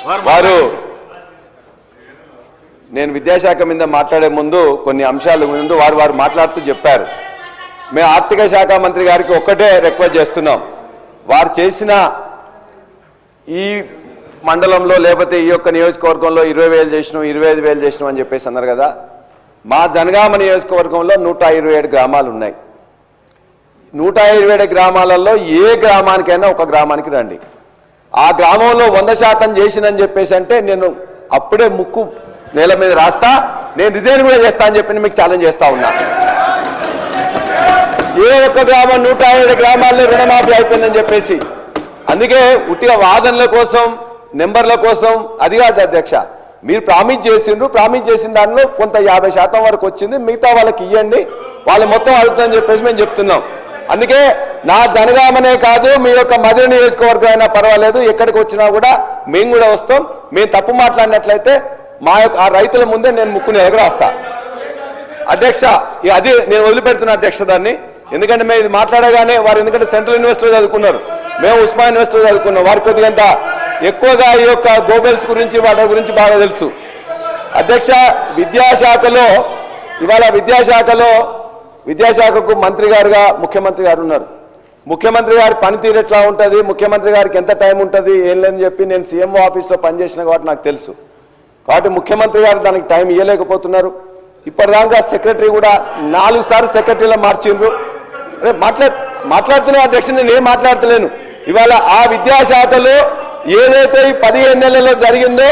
వారు నేను విద్యాశాఖ మీద మాట్లాడే ముందు కొన్ని అంశాల ముందు వారు మాట్లాడుతూ చెప్పారు. మేము ఆర్థిక శాఖ మంత్రి గారికి ఒక్కటే రిక్వెస్ట్ చేస్తున్నాం. వారు చేసిన ఈ మండలంలో లేకపోతే ఈ యొక్క నియోజకవర్గంలో 20,000 చేసినాం 25,000 చేసినాం అని చెప్పేసి అన్నారు కదా. మా జనగామ నియోజకవర్గంలో 127 గ్రామాలు ఉన్నాయి. 127 గ్రామాలలో ఏ గ్రామానికైనా ఒక గ్రామానికి రండి. ఆ గ్రామంలో 100% చేసినని చెప్పేసి అంటే నేను అప్పుడే ముక్కు నేల మీద రాస్తా, నేను రిజైన్ కూడా చేస్తా అని చెప్పి మీకు ఛాలెంజ్ చేస్తా ఉన్నా. ఏ ఒక్క గ్రామం 107 గ్రామాల్లో రుణమాఫీ అయిపోయిందని చెప్పేసి. అందుకే ఉట్టిగా వాదనల కోసం నెంబర్ల కోసం అది కాదు అధ్యక్ష. మీరు ప్రామిస్ చేసిన దానిలో కొంత 50% వరకు వచ్చింది, మిగతా వాళ్ళకి ఇవ్వండి, వాళ్ళు మొత్తం అడుగుతుందని చెప్పేసి మేము చెప్తున్నాం. అందుకే నా జనగామనే కాదు మీ యొక్క మధుర నియోజకవర్గం అయినా పర్వాలేదు, ఎక్కడికి వచ్చినా కూడా మేము కూడా వస్తాం. మేము తప్పు మాట్లాడినట్లయితే మా యొక్క ఆ రైతుల ముందే నేను ముక్కుని ఎగరేస్తా అధ్యక్ష. అది నేను వదిలిపెడుతున్నా అధ్యక్ష దాన్ని. ఎందుకంటే మేము ఇది మాట్లాడగానే వారు ఎందుకంటే సెంట్రల్ యూనివర్సిటీలో చదువుకున్నారు, మేము ఉస్మాన్ యూనివర్సిటీలో చదువుకున్నాం. వారికి కొద్దిగా ఎక్కువగా ఈ యొక్క గోబెల్స్ గురించి వాటి గురించి బాగా తెలుసు అధ్యక్ష. విద్యాశాఖలో ఇవాళ విద్యాశాఖకు మంత్రి గారుగా ముఖ్యమంత్రి గారు ఉన్నారు. ముఖ్యమంత్రి గారి పనితీరు ఎట్లా ఉంటుంది, ముఖ్యమంత్రి గారికి ఎంత టైం ఉంటుంది ఏం లేదని చెప్పి నేను సీఎంఓ ఆఫీస్లో పనిచేసిన కాబట్టి నాకు తెలుసు. కాబట్టి ముఖ్యమంత్రి గారు దానికి టైం ఇవ్వలేకపోతున్నారు. ఇప్పటిదాకా సెక్రటరీ కూడా 4 సార్లు సెక్రటరీలో మార్చిండ్రు. మాట్లాడుతున్నా అధ్యక్ష, నేను ఏం మాట్లాడతలేను. ఇవాళ ఆ విద్యాశాఖలో ఏదైతే ఈ 15 నెలల్లో జరిగిందో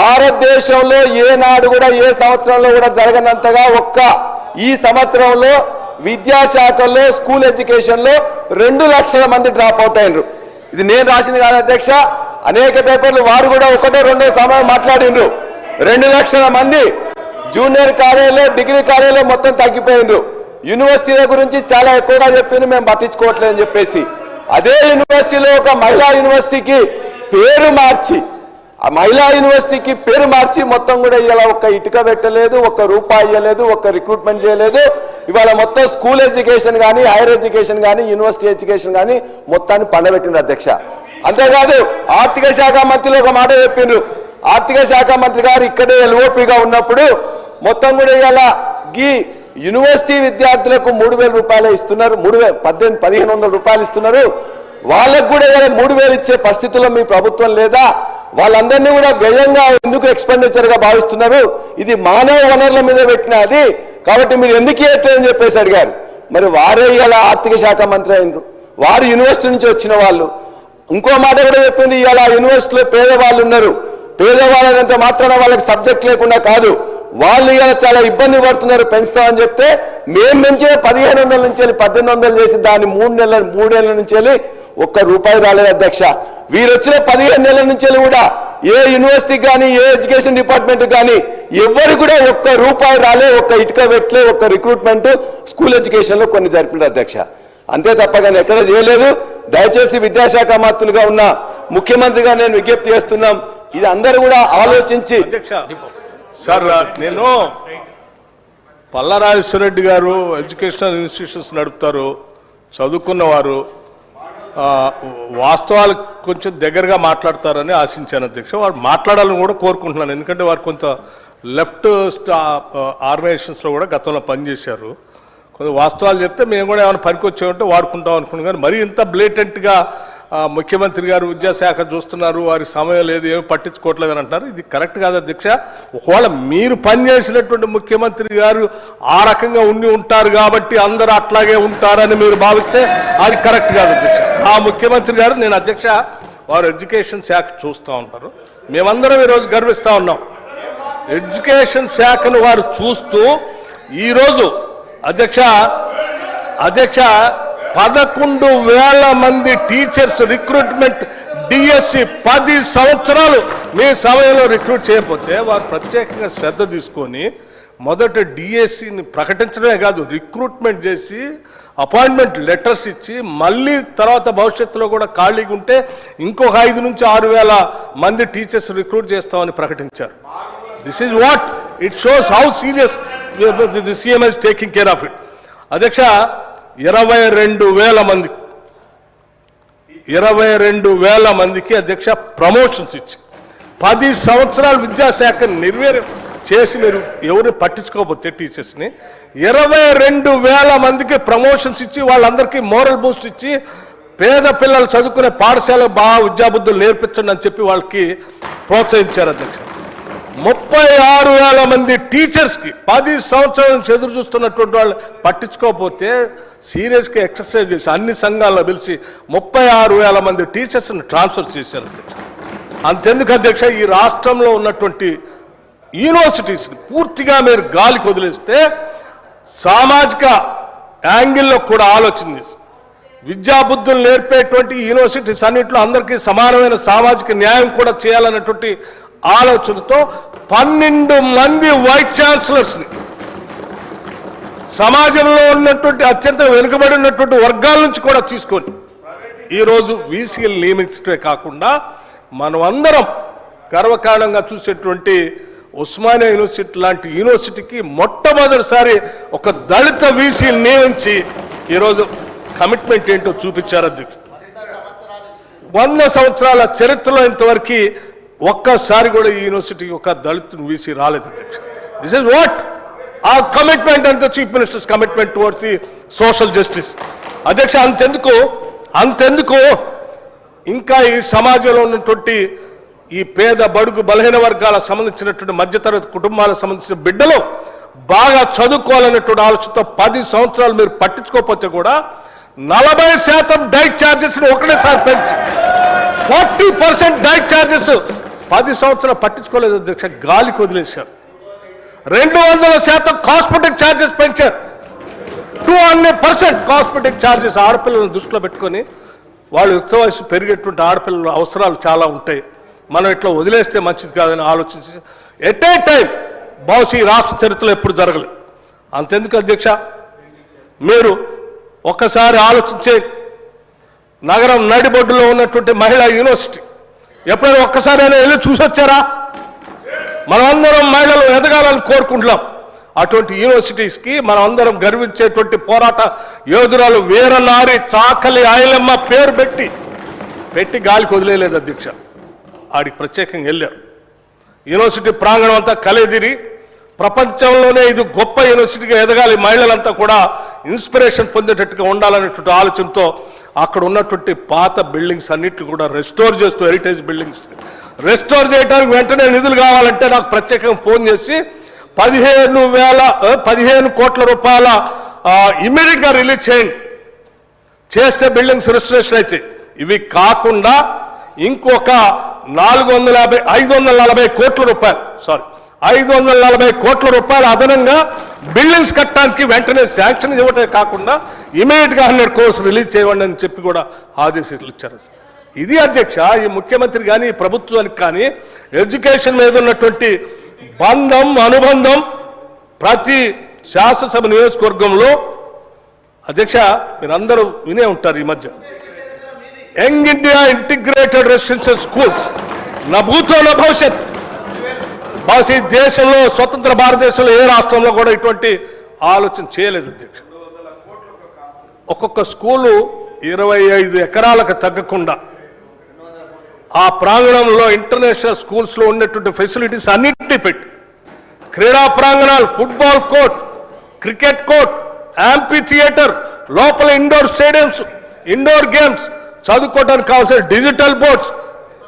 భారతదేశంలో ఏనాడు కూడా ఏ సంవత్సరంలో కూడా జరగనంతగా ఒక్క ఈ సంవత్సరంలో విద్యాశాఖలో స్కూల్ ఎడ్యుకేషన్లో 2 లక్షల మంది డ్రాప్ అవుట్ అయినరు. ఇది నేను రాసింది కాదు అధ్యక్ష, అనేక పేపర్లు వారు కూడా 1, 2 సమయం మాట్లాడిండ్రు. 2 లక్షల మంది జూనియర్ కాలేజీలో డిగ్రీ కాలేజీలో మొత్తం తగ్గిపోయిండ్రు. యూనివర్సిటీల గురించి చాలా ఎక్కువగా చెప్పింది, మేము పట్టించుకోవట్లేదని చెప్పేసి అదే యూనివర్సిటీలో ఒక మహిళా యూనివర్సిటీకి పేరు మార్చి ఆ మహిళా యూనివర్సిటీకి పేరు మార్చి మొత్తం కూడా ఇలా ఒక్క ఇటుక పెట్టలేదు, ఒక్క రూపాయి ఇవ్వలేదు, ఒక్క రిక్రూట్మెంట్ చేయలేదు. ఇవాళ మొత్తం స్కూల్ ఎడ్యుకేషన్ కానీ హైయర్ ఎడ్యుకేషన్ కానీ యూనివర్సిటీ ఎడ్యుకేషన్ కానీ మొత్తాన్ని పండబెట్టిండ్రు అధ్యక్ష. అంతేకాదు ఆర్థిక శాఖ మంత్రిలో ఒక మాట చెప్పిండ్రు. ఆర్థిక శాఖ మంత్రి గారు ఇక్కడే ఎల్ఓపిగా ఉన్నప్పుడు మొత్తం కూడా ఇలా ఈ యూనివర్సిటీ విద్యార్థులకు 3,000 రూపాయలు ఇస్తున్నారు, 1,500 రూపాయలు ఇస్తున్నారు. వాళ్ళకు కూడా 3,000 ఇచ్చే పరిస్థితుల్లో మీ ప్రభుత్వం లేదా? వాళ్ళందరినీ కూడా వ్యయంగా ఎందుకు ఎక్స్పెండిచర్గా భావిస్తున్నారు? ఇది మానవ వనరుల మీద పెట్టిన అది, కాబట్టి మీరు ఎందుకు ఇవ్వట్లేదని చెప్పేసి అడిగారు. మరి వారే ఇలా ఆర్థిక శాఖ మంత్రి అయినరు, వారు యూనివర్సిటీ నుంచి వచ్చిన వాళ్ళు. ఇంకో మాట కూడా చెప్పింది, ఇలా యూనివర్సిటీలో పేదవాళ్ళు ఉన్నారు, పేదవాళ్ళంత మాత్రాన వాళ్ళకి సబ్జెక్ట్ లేకుండా కాదు, వాళ్ళు ఇలా చాలా ఇబ్బంది పడుతున్నారు పెంచుతామని చెప్తే మేము పెంచే 1,500 నుంచి 1,800 చేసి దాన్ని 3 నెలల నుంచి ₹1 రాలేదు అధ్యక్ష. వీరు వచ్చిన 15 నెలల నుంచి కూడా ఏ యూనివర్సిటీకి కానీ ఏ ఎడ్యుకేషన్ డిపార్ట్మెంట్ కానీ ఎవరు కూడా ₹1 రాలే, ఒక్క ఇటుక పెట్టలే, ఒక్క రిక్రూట్మెంట్ స్కూల్ ఎడ్యుకేషన్లో కొన్ని జరిపినారు అధ్యక్ష. అంతే తప్ప కానీ ఎక్కడ చేయలేదు. దయచేసి విద్యాశాఖ మంత్రులుగా ఉన్న ముఖ్యమంత్రిగా నేను విజ్ఞప్తి చేస్తున్నాం, ఇది అందరూ కూడా ఆలోచించి. సార్ నేను పల్లారాజేశ్వరరెడ్డి గారు ఎడ్యుకేషనల్ ఇన్స్టిట్యూషన్స్ నడుపుతారు, చదువుకున్నవారు, వాస్తవాలకు కొంచెం దగ్గరగా మాట్లాడతారని ఆశించాను అధ్యక్ష. వారు మాట్లాడాలని కూడా కోరుకుంటున్నాను, ఎందుకంటే వారు కొంత లెఫ్ట్ ఆర్గనైజేషన్స్లో కూడా గతంలో పనిచేశారు. కొంచెం వాస్తవాలు చెప్తే మేము కూడా ఏమైనా పనికొచ్చామంటే వాడుకుంటాం అనుకున్నాం. కానీ మరీ ఇంత బ్లేటెంట్గా ముఖ్యమంత్రి గారు విద్యాశాఖ చూస్తున్నారు, వారి సమయం లేదు, ఏమి పట్టించుకోవట్లేదని అంటున్నారు. ఇది కరెక్ట్ కాదు అధ్యక్ష. ఒకవేళ మీరు పనిచేసినటువంటి ముఖ్యమంత్రి గారు ఆ రకంగా ఉండి ఉంటారు కాబట్టి అందరూ అట్లాగే ఉంటారని మీరు భావిస్తే అది కరెక్ట్ కాదు అధ్యక్ష. ఆ ముఖ్యమంత్రి గారు నేను అధ్యక్ష వారు ఎడ్యుకేషన్ శాఖ చూస్తూ ఉంటారు, మేమందరం ఈరోజు గర్విస్తూ ఉన్నాం. ఎడ్యుకేషన్ శాఖను వారు చూస్తూ ఈరోజు అధ్యక్ష 11,000 మంది టీచర్స్ రిక్రూట్మెంట్ డిఎస్సి 10 సంవత్సరాలు మీ సమయంలో రిక్రూట్ చేయకపోతే వారు ప్రత్యేకంగా శ్రద్ధ తీసుకొని మొదట డిఎస్సిని ప్రకటించడమే కాదు, రిక్రూట్మెంట్ చేసి అపాయింట్మెంట్ లెటర్స్ ఇచ్చి మళ్ళీ తర్వాత భవిష్యత్తులో కూడా ఖాళీగా ఉంటే ఇంకొక 5 నుంచి 6,000 మంది టీచర్స్ రిక్రూట్ చేస్తామని ప్రకటించారు. This is what it shows how serious the CM is taking care of it. అధ్యక్ష 22,000 మందికి అధ్యక్ష ప్రమోషన్స్ ఇచ్చి 10 సంవత్సరాలు విద్యాశాఖ నిర్వీర్యం చేసి మీరు ఎవరిని పట్టించుకోకపోతే టీచర్స్ని 22,000 మందికి ప్రమోషన్స్ ఇచ్చి వాళ్ళందరికీ మోరల్ బూస్ట్ ఇచ్చి పేద పిల్లలు చదువుకునే పాఠశాలకు బాగా విద్యాబుద్ధులు నేర్పించండి అని చెప్పి వాళ్ళకి ప్రోత్సహించారు అధ్యక్ష. 36,000 మంది టీచర్స్కి 10 సంవత్సరాల నుంచి ఎదురు చూస్తున్నటువంటి వాళ్ళు పట్టించుకోకపోతే సీరియస్గా ఎక్సర్సైజ్ చేసి అన్ని సంఘాల్లో పిలిచి 36,000 మంది టీచర్స్ని ట్రాన్స్ఫర్ చేశారు అధ్యక్ష. అంతెందుకు అధ్యక్ష, ఈ రాష్ట్రంలో ఉన్నటువంటి యూనివర్సిటీస్ని పూర్తిగా మీరు గాలికి వదిలేస్తే సామాజిక యాంగిల్లో కూడా ఆలోచన చేసి విద్యాబుద్ధులు నేర్పేటువంటి యూనివర్సిటీస్ అన్నింటిలో అందరికీ సమానమైన సామాజిక న్యాయం కూడా చేయాలన్నటువంటి ఆలోచనతో 12 మంది వైస్ ఛాన్సలర్స్ని సమాజంలో ఉన్నటువంటి అత్యంత వెనుకబడి ఉన్నటువంటి వర్గాల నుంచి కూడా తీసుకొని ఈరోజు వీసీలు నియమించడమే కాకుండా మనం అందరం గర్వకారణంగా చూసేటువంటి ఉస్మానియా యూనివర్సిటీ లాంటి యూనివర్సిటీకి మొట్టమొదటిసారి ఒక దళిత వీసీని నియమించి ఈరోజు కమిట్మెంట్ ఏంటో చూపించారు అధ్యక్ష. 100 సంవత్సరాల చరిత్రలో ఇంతవరకు ఒక్కసారి కూడా ఈ యూనివర్సిటీకి ఒక దళిత వీసీ రాలేదు అధ్యక్ష. దిస్ ఇస్ వాట్ ఆ commitment and the chief ministers commitment towards the social justice అధ్యక్ష. అంతెందుకు ఇంకా ఈ సమాజంలో ఉన్నటువంటి ఈ పేద బడుగు బలహీన వర్గాలకు సంబంధించినటువంటి మధ్యతరగతి కుటుంబాలకు సంబంధించిన బిడ్డలు బాగా చదువుకోవాలనేటువంటి ఆలోచనతో 10 సంవత్సరాలు మీరు పట్టించుకోకపోతే కూడా 40% డైట్ ఛార్జెస్ ఒకటేసారి పెంచి 40% డైట్ ఛార్జెస్ 10 సంవత్సరాలు పట్టించుకోలేదు అధ్యక్ష, గాలికి వదిలేశారు. 200% కాస్మెటిక్ ఛార్జెస్ పెంచారు. 200% కాస్మెటిక్ ఛార్జెస్ ఆడపిల్లలను దృష్టిలో పెట్టుకొని వాళ్ళు యుక్త వయసు పెరిగేటువంటి ఆడపిల్లల అవసరాలు చాలా ఉంటాయి, మనం ఇట్లా వదిలేస్తే మంచిది కాదని ఆలోచించి ఎట్ ఏ టైం బహుశా ఈ రాష్ట్ర చరిత్రలో ఎప్పుడు జరగలేదు. అంతెందుకు అధ్యక్ష, మీరు ఒక్కసారి ఆలోచించే నగరం నడిబొడ్డులో ఉన్నటువంటి మహిళా యూనివర్సిటీ ఎప్పుడైనా ఒక్కసారైనా వెళ్ళి చూసొచ్చారా? మనమందరం మహిళలు ఎదగాలని కోరుకుంటున్నాం. అటువంటి యూనివర్సిటీస్కి మనం అందరం గర్వించేటువంటి పోరాట యోధురాలు వీరనారి చాకలి ఐలమ్మ పేరు పెట్టి గాలికి వదిలేలేదు అధ్యక్ష. ఆడికి ప్రత్యేకంగా వెళ్ళారు. యూనివర్సిటీ ప్రాంగణం అంతా కలేదిరి ప్రపంచంలోనే ఇది గొప్ప యూనివర్సిటీగా ఎదగాలి, మహిళలంతా కూడా ఇన్స్పిరేషన్ పొందేటట్టుగా ఉండాలనేటువంటి ఆలోచనతో అక్కడ ఉన్నటువంటి పాత బిల్డింగ్స్ అన్నింటినీ కూడా రెస్టోర్ చేస్తూ హెరిటేజ్ బిల్డింగ్స్ రెస్టోర్ చేయడానికి వెంటనే నిధులు కావాలంటే నాకు ప్రత్యేకంగా ఫోన్ చేసి 15 కోట్ల రూపాయల ఇమ్మీడియట్గా రిలీజ్ చేస్తే బిల్డింగ్స్ రిజిస్ట్రేషన్ అయితే ఇవి కాకుండా ఇంకొక 540 కోట్ల రూపాయలు 540 కోట్ల రూపాయలు అదనంగా బిల్డింగ్స్ కట్టడానికి వెంటనే శాంక్షన్ ఇవ్వటమే కాకుండా ఇమీడియట్గా 100 కోర్స్ రిలీజ్ చేయండి అని చెప్పి కూడా ఆదేశాలు ఇచ్చారు. ఇది అధ్యక్ష, ఈ ముఖ్యమంత్రి కానీ ఈ ప్రభుత్వానికి కానీ ఎడ్యుకేషన్ మీద ఉన్నటువంటి అనుబంధం ప్రతి శాసనసభ నియోజకవర్గంలో అధ్యక్ష మీరందరూ వినే ఉంటారు. ఈ మధ్య young India integrated residential schools నా భూతో నా భవిష్యత్ బహుశా ఈ దేశంలో స్వతంత్ర భారతదేశంలో ఏ రాష్ట్రంలో కూడా ఇటువంటి ఆలోచన చేయలేదు అధ్యక్ష. ఒక్కొక్క స్కూలు 25 ఎకరాలకు తగ్గకుండా ఆ ప్రాంగణంలో ఇంటర్నేషనల్ స్కూల్స్లో ఉన్నటువంటి ఫెసిలిటీస్ అన్నింటినీ పెట్టి క్రీడా ప్రాంగణాలు, football court, cricket court, amphitheatre, లోపల ఇండోర్ స్టేడియంస్, ఇండోర్ గేమ్స్, చదువుకోవడానికి కావాల్సిన డిజిటల్ బోర్డ్స్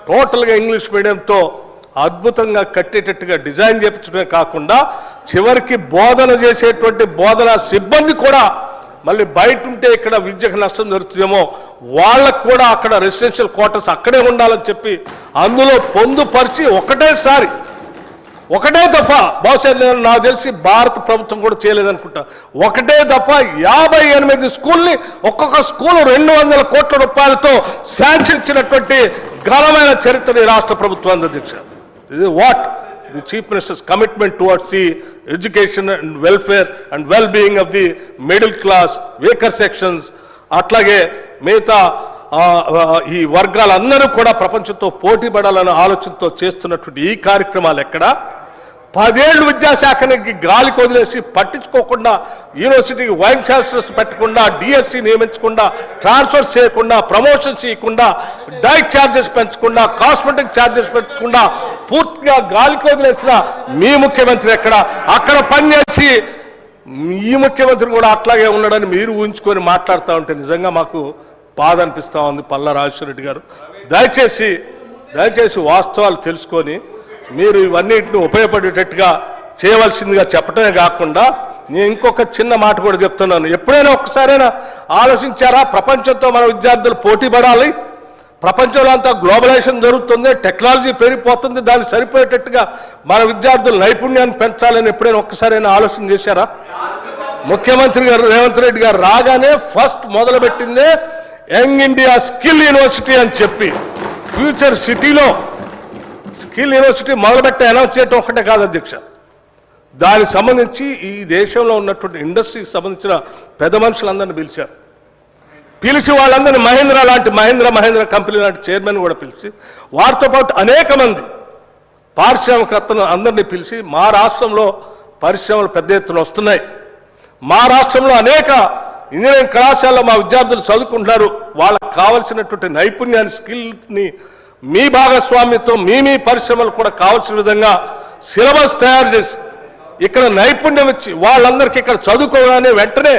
టోటల్గా ఇంగ్లీష్ మీడియంతో అద్భుతంగా కట్టేటట్టుగా డిజైన్ చేయించడమే కాకుండా చివరికి బోధన చేసేటువంటి బోధనా సిబ్బంది కూడా మళ్ళీ బయట ఉంటే ఇక్కడ విద్యకు నష్టం జరుగుతుందేమో వాళ్ళకు కూడా అక్కడ రెసిడెన్షియల్ క్వార్టర్స్ అక్కడే ఉండాలని చెప్పి అందులో పొందుపరిచి ఒకటే దఫా బహుశా నాకు తెలిసి భారత ప్రభుత్వం కూడా చేయలేదనుకుంటా, ఒకటే దఫా 58 స్కూల్ని ఒక్కొక్క స్కూల్ 200 కోట్ల రూపాయలతో శాంక్షన్ ఇచ్చినటువంటి ఘనమైన చరిత్ర ఈ రాష్ట్ర ప్రభుత్వం అధ్యక్ష. ఇది what the chief ministers commitment towards the education and welfare and well being of the middle class, weaker sections, అట్లాగే మిగతా ఈ వర్గాలందరూ కూడా ప్రపంచంతో పోటీ పడాలనే ఆలోచనతో చేస్తున్నటువంటి ఈ కార్యక్రమాలు ఎక్కడ 10 ఏళ్ళు విద్యాశాఖకి గాలికి వదిలేసి పట్టించుకోకుండా యూనివర్సిటీకి వైస్ ఛాన్సలర్స్ పెట్టకుండా డిఎస్సి నియమించకుండా ట్రాన్స్ఫర్స్ చేయకుండా ప్రమోషన్స్ చేయకుండా డైట్ ఛార్జెస్ పెంచకుండా కాస్మెటిక్ ఛార్జెస్ పెట్టకుండా పూర్తిగా గాలికి వదిలేసిన మీ ముఖ్యమంత్రి ఎక్కడ అక్కడ పనిచేసి ఈ ముఖ్యమంత్రి కూడా అట్లాగే ఉన్నాడని మీరు ఊహించుకొని మాట్లాడుతూ ఉంటే నిజంగా మాకు బాధ అనిపిస్తూ ఉంది. పల్లా రాజేశ్వర రెడ్డి గారు దయచేసి వాస్తవాలు తెలుసుకొని మీరు ఇవన్నిటిని ఉపయోగపడేటట్టుగా చేయవలసిందిగా చెప్పడమే కాకుండా నేను ఇంకొక చిన్న మాట కూడా చెప్తున్నాను. ఎప్పుడైనా ఒక్కసారైనా ఆలోచించారా? ప్రపంచంతో మన విద్యార్థులు పోటీ పడాలి, ప్రపంచంలో అంతా గ్లోబలైజేషన్ జరుగుతుంది, టెక్నాలజీ పెరిగిపోతుంది, దానికి సరిపోయేటట్టుగా మన విద్యార్థుల నైపుణ్యాన్ని పెంచాలని ఎప్పుడైనా ఒక్కసారైనా ఆలోచన చేశారా? ముఖ్యమంత్రి గారు రేవంత్ రెడ్డి గారు రాగానే ఫస్ట్ మొదలుపెట్టిందే యంగ్ ఇండియా స్కిల్ యూనివర్సిటీ అని చెప్పి ఫ్యూచర్ సిటీలో స్కిల్ యూనివర్సిటీ మొదలుపెట్టి అనౌన్స్ చేయడం ఒక్కటే కాదు అధ్యక్ష, దానికి సంబంధించి ఈ దేశంలో ఉన్నటువంటి ఇండస్ట్రీకి సంబంధించిన పెద్ద మనుషులందరినీ పిలిచి వాళ్ళందరినీ మహేంద్ర కంపెనీ లాంటి చైర్మన్ కూడా పిలిచి వారితో పాటు అనేక మంది పారిశ్రామికవేత్తలు అందరినీ పిలిచి మా రాష్ట్రంలో పరిశ్రమలు పెద్ద ఎత్తున వస్తున్నాయి, మా రాష్ట్రంలో అనేక ఇంజనీరింగ్ కళాశాలలో మా విద్యార్థులు చదువుకుంటున్నారు, వాళ్ళకు కావలసినటువంటి నైపుణ్యాన్ని స్కిల్ని మీ భాగస్వామ్యంతో మీ పరిశ్రమలు కూడా కావాల్సిన విధంగా సిలబస్ తయారు చేసి ఇక్కడ నైపుణ్యం ఇచ్చి వాళ్ళందరికీ ఇక్కడ చదువుకోగానే వెంటనే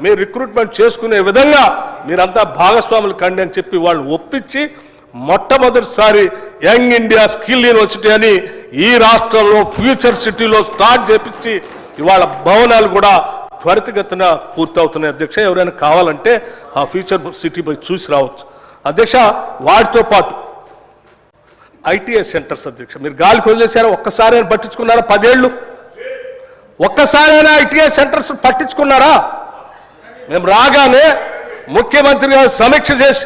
మీరు రిక్రూట్మెంట్ చేసుకునే విధంగా మీరంతా భాగస్వాములు కండి అని చెప్పి వాళ్ళు ఒప్పించి మొట్టమొదటిసారి యంగ్ ఇండియా స్కిల్ యూనివర్సిటీ అని ఈ రాష్ట్రంలో ఫ్యూచర్ సిటీలో స్టార్ట్ చేపించి ఇవాళ భవనాలు కూడా త్వరితగతిన పూర్తవుతున్నాయి అధ్యక్ష. ఎవరైనా కావాలంటే ఆ ఫ్యూచర్ సిటీ పోయి చూసి రావచ్చు అధ్యక్ష. వాటితో పాటు ఐటీఐ సెంటర్స్ అధ్యక్ష, మీరు గాలికి వదిలేశారా? ఒక్కసారైనా పట్టించుకున్నారా? 10 ఏళ్ళు ఒక్కసారైనా ఐటీఐ సెంటర్స్ పట్టించుకున్నారా? మేము రాగానే ముఖ్యమంత్రి గారు సమీక్ష చేసి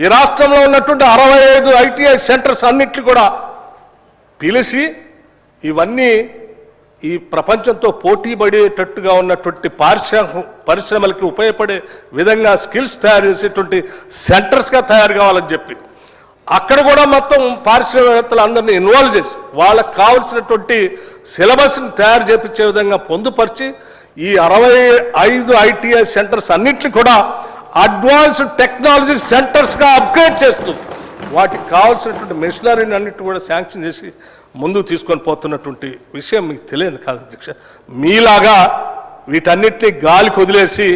ఈ రాష్ట్రంలో ఉన్నటువంటి 65 ఐటీఐ సెంటర్స్ అన్నింటినీ కూడా పిలిచి ఇవన్నీ ఈ ప్రపంచంతో పోటీ పడేటట్టుగా ఉన్నటువంటి పరిశ్రమలకి ఉపయోగపడే విధంగా స్కిల్స్ తయారు చేసేటువంటి సెంటర్స్గా తయారు కావాలని చెప్పి అక్కడ కూడా మొత్తం పారిశ్రామికవేత్తలు అందరినీ ఇన్వాల్వ్ చేసి వాళ్ళకి కావలసినటువంటి సిలబస్ని తయారు చేపించే విధంగా పొందుపరిచి ఈ 65 ఐటీఐ సెంటర్స్ అన్నింటినీ కూడా అడ్వాన్స్డ్ టెక్నాలజీ సెంటర్స్గా అప్గ్రేడ్ చేస్తూ వాటికి కావాల్సినటువంటి మెషినరీని అన్నిటి కూడా శాంక్షన్ చేసి ముందుకు తీసుకొని పోతున్నటువంటి విషయం మీకు తెలియదు కాదు అధ్యక్ష. మీలాగా వీటన్నిటిని గాలికి వదిలేసి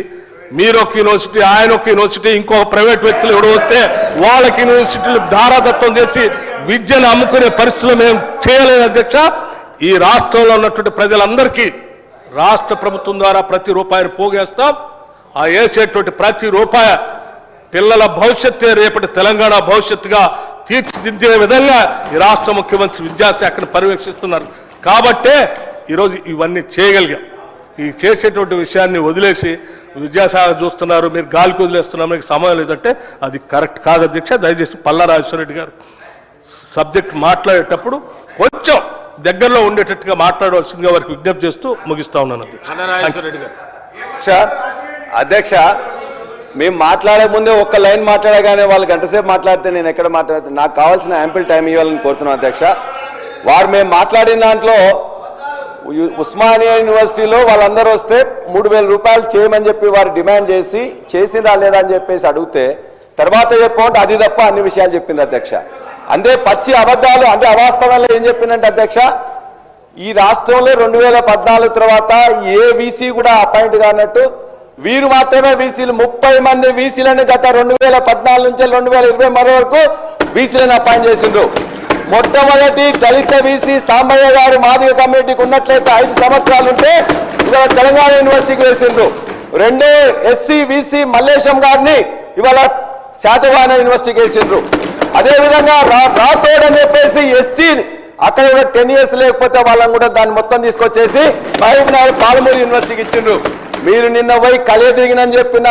మీరు ఒక యూనివర్సిటీ, ఆయన ఒక యూనివర్సిటీ, ఇంకొక ప్రైవేట్ వ్యక్తులు ఎవరు వస్తే వాళ్ళకి యూనివర్సిటీలు ధారాదత్తం చేసి విద్యను అమ్ముకునే పరిస్థితులు మేము చేయలేదు అధ్యక్ష. ఈ రాష్ట్రంలో ఉన్నటువంటి ప్రజలందరికీ రాష్ట్ర ప్రభుత్వం ద్వారా ప్రతి రూపాయిని పోగేస్తాం. ఆ వేసేటువంటి ప్రతి రూపాయి పిల్లల భవిష్యత్తే రేపటి తెలంగాణ భవిష్యత్తుగా తీర్చిదిద్దే విధంగా ఈ రాష్ట్ర ముఖ్యమంత్రి విద్యాశాఖను పర్యవేక్షిస్తున్నారు కాబట్టే ఈరోజు ఇవన్నీ చేయగలిగాం. ఈ చేసేటువంటి విషయాన్ని వదిలేసి విద్యాశాఖ చూస్తున్నారు, మీరు గాలికి వదిలేస్తున్నారు, మీకు సమయం లేదంటే అది కరెక్ట్ కాదు అధ్యక్ష. దయచేసి పల్లా రాజేశ్వర రెడ్డి గారు సబ్జెక్ట్ మాట్లాడేటప్పుడు కొంచెం దగ్గరలో ఉండేటట్టుగా మాట్లాడవలసిందిగా వారికి విజ్ఞప్తి చేస్తూ ముగిస్తా ఉన్నాను అధ్యక్ష. అధ్యక్ష, మేము మాట్లాడే ముందే ఒక్క లైన్ మాట్లాడగానే వాళ్ళు గంటసేపు మాట్లాడితే నేను ఎక్కడ మాట్లాడితే నాకు కావాల్సిన యాంపిల్ టైం ఇవ్వాలని కోరుతున్నాను అధ్యక్ష. వారు మేము మాట్లాడిన దాంట్లో ఉస్మానియా యూనివర్సిటీలో వాళ్ళందరూ వస్తే 3,000 రూపాయలు చేయమని చెప్పి వారు డిమాండ్ చేసి చేసిందా లేదా అని చెప్పేసి అడిగితే తర్వాత చెప్పమంటే అది తప్ప అన్ని విషయాలు చెప్పింది అధ్యక్ష. అంతే పచ్చి అబద్ధాలు అంటే అవాస్తవాలు ఏం చెప్పిందంటే అధ్యక్ష, ఈ రాష్ట్రంలో 2014 తర్వాత ఏ వీసీ కూడా అపాయింట్ కానట్టు వీరు మాత్రమే వీసీలు 30 మంది వీసీలను గత 2014 నుంచి 2020 వరకు వీసీలను అపాయింట్ చేసిండ్రు. మొట్టమొదటి దళిత వీసీ సాంబయ్య గారు మాదిగ కమ్యూనిటీకి ఉన్నట్లయితే 5 సంవత్సరాలు ఉంటే ఇవాళ తెలంగాణ యూనివర్సిటీకి వేసిండ్రు. రెండో ఎస్సీ వీసీ మల్లేశం గారిని ఇవాళ శాతవాహన యూనివర్సిటీకి వేసిండ్రు. అదేవిధంగా రాతోడ్ అని చెప్పేసి ఎస్టీ అక్కడ కూడా 10 years లేకపోతే వాళ్ళని కూడా దాన్ని మొత్తం తీసుకొచ్చేసి మహబూబ్నగర్ పాలమూరు యూనివర్సిటీకి ఇచ్చిండ్రు. మీరు నిన్న పోయి కలియదిరిగినని చెప్పిన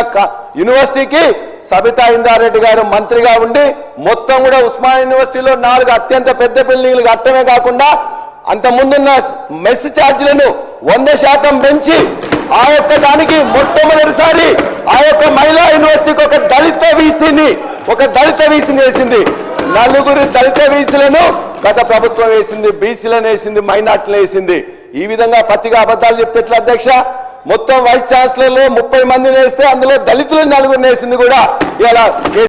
యూనివర్సిటీకి సబితా ఇందారెడ్డి గారు మంత్రిగా ఉండి మొత్తం కూడా ఉస్మానియా యూనివర్సిటీలో 4 అత్యంత పెద్ద బిల్డింగ్లు కట్టమే కాకుండా అంత ముందున్న మెస్ ఛార్జీలను 100% పెంచి ఆ యొక్క దానికి మొట్టమొదటిసారి ఆ యొక్క మహిళా యూనివర్సిటీకి ఒక దళిత వీసీని వేసింది. 4 దళిత వీసీలను గత ప్రభుత్వం వేసింది, బీసీలను వేసింది, మైనార్టీలు వేసింది. ఈ విధంగా పచ్చిగా అబద్ధాలు చెప్తే ఎట్లా అధ్యక్ష? మొత్తం వైస్ ఛాన్సలర్లు 30 మందిని వేస్తే అందులో దళితులు 4 వేసింది కూడా ఇలా